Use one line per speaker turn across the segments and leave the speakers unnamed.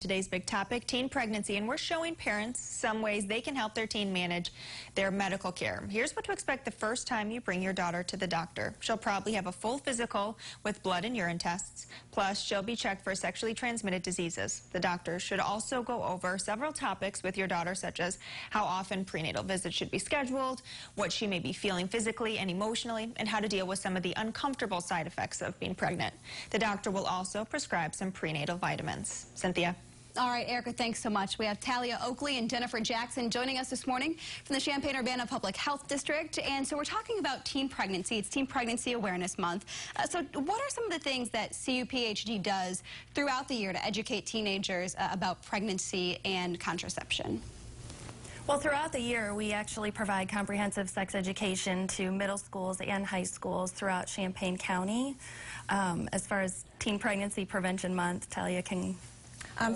Today's big topic, teen pregnancy, and we're showing parents some ways they can help their teen manage their medical care. Here's what to expect the first time you bring your daughter to the doctor. She'll probably have a full physical with blood and urine tests. Plus, she'll be checked for sexually transmitted diseases. The doctor should also go over several topics with your daughter, such as how often prenatal visits should be scheduled, what she may be feeling physically and emotionally, and how to deal with some of the uncomfortable side effects of being pregnant. The doctor will also prescribe some prenatal vitamins. Cynthia.
All right, Erica, thanks so much. We have Talia Oakley and Jennifer Jackson joining us this morning from the Champaign-Urbana Public Health District. And so we're talking about teen pregnancy. It's Teen Pregnancy Awareness Month. So what are some of the things that CUPHD does throughout the year to educate teenagers about pregnancy and contraception?
Well, throughout the year, we actually provide comprehensive sex education to middle schools and high schools throughout Champaign County. As far as Teen Pregnancy Prevention Month, Talia can...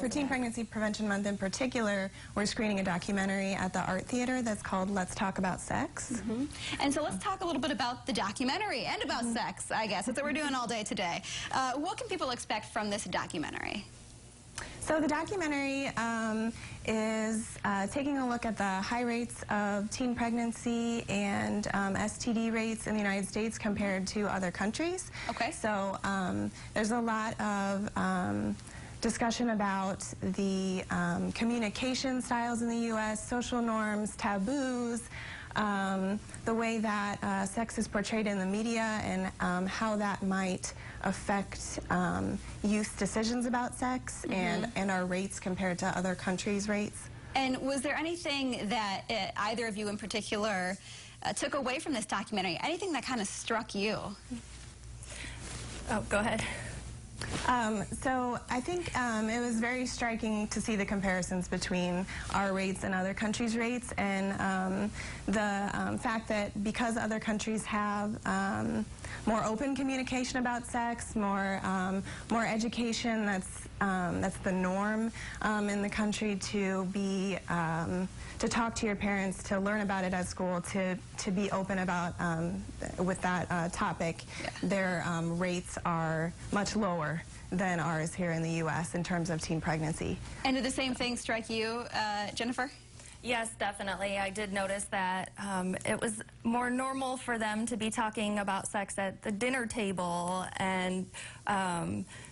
For Teen Pregnancy Prevention Month in particular, we're screening a documentary at the Art Theater that's called Let's Talk About Sex.
And so let's talk a little bit about the documentary and about sex, I guess. That's what we're doing all day today. What can people expect from this documentary?
So the documentary is taking a look at the high rates of teen pregnancy and STD rates in the United States compared to other countries.
Okay.
So there's a lot of discussion about the communication styles in the U.S., social norms, taboos, the way that sex is portrayed in the media, and how that might affect youth decisions about sex and our rates compared to other countries' rates.
And was there anything that either of you in particular took away from this documentary? Anything that kind of struck you?
Oh, go ahead.
So I think it was very striking to see the comparisons between our rates and other countries' rates, and the fact that because other countries have more open communication about sex, more education, that's the norm in the country, to be to talk to your parents, to learn about it at school, to be open about with that topic.
Yeah.
Their rates are much lower than ours here in the U.S. in terms of teen pregnancy.
And did the same thing strike you, Jennifer?
Yes, definitely. I did notice that it was more normal for them to be talking about sex at the dinner table, and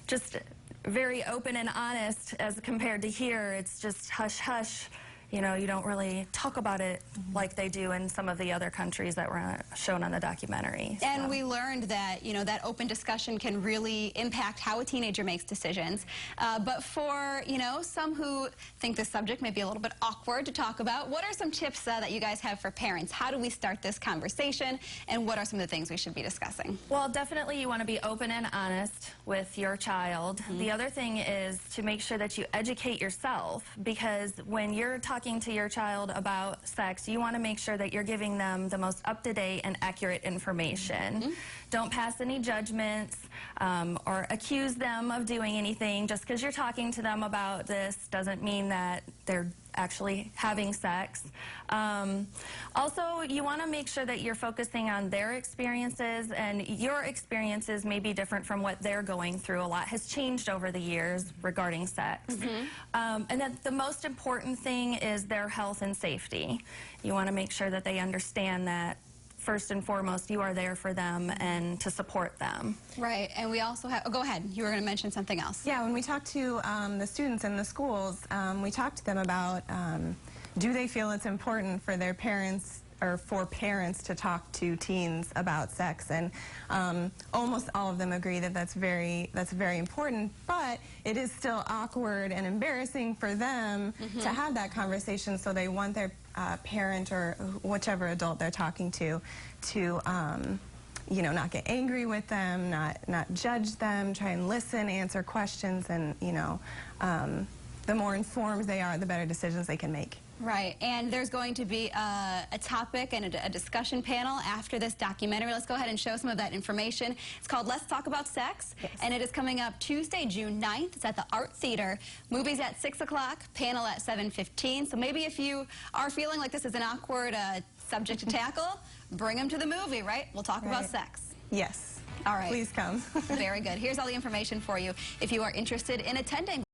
just very open and honest as compared to here. It's just hush-hush. You know, you don't really talk about it like they do in some of the other countries that were shown on the documentary.
And we learned that, you know, that open discussion can really impact how a teenager makes decisions. But for, you know, some who think the subject may be a little bit awkward to talk about, what are some tips that you guys have for parents? How do we start this conversation, and what are some of the things we should be discussing?
Well, definitely you want to be open and honest with your child. The other thing is to make sure that you educate yourself, because when you're talking to your child about sex, you want to make sure that you're giving them the most up-to-date and accurate information. Don't pass any judgments or accuse them of doing anything. Just because you're talking to them about this doesn't mean that they're actually having sex. Also, you want to make sure that you're focusing on their experiences, and your experiences may be different from what they're going through. A lot has changed over the years regarding sex. And then the most important thing is their health and safety. You want to make sure that they understand that first and foremost, you are there for them and to support them.
Right, and we also have, oh, go ahead, you were going to mention something else.
Yeah, when we talk to the students in the schools, we talk to them about do they feel it's important for their parents or for parents to talk to teens about sex, and almost all of them agree that that's very important, but it is still awkward and embarrassing for them to have that conversation, so they want their parent or whichever adult they're talking to you know, not get angry with them, not judge them, try and listen, answer questions, and you know, the more informed they are, the better decisions they can make.
Right, and there's going to be a topic and a discussion panel after this documentary. Let's go ahead and show some of that information. It's called Let's Talk About Sex, and it is coming up Tuesday, June 9th. It's at the Art Theater. Movies at 6 o'clock, panel at 7:15. So maybe if you are feeling like this is an awkward subject to tackle, bring them to the movie, right? We'll talk about sex.
Yes.
All right.
Please come.
Very good. Here's all the information for you if you are interested in attending.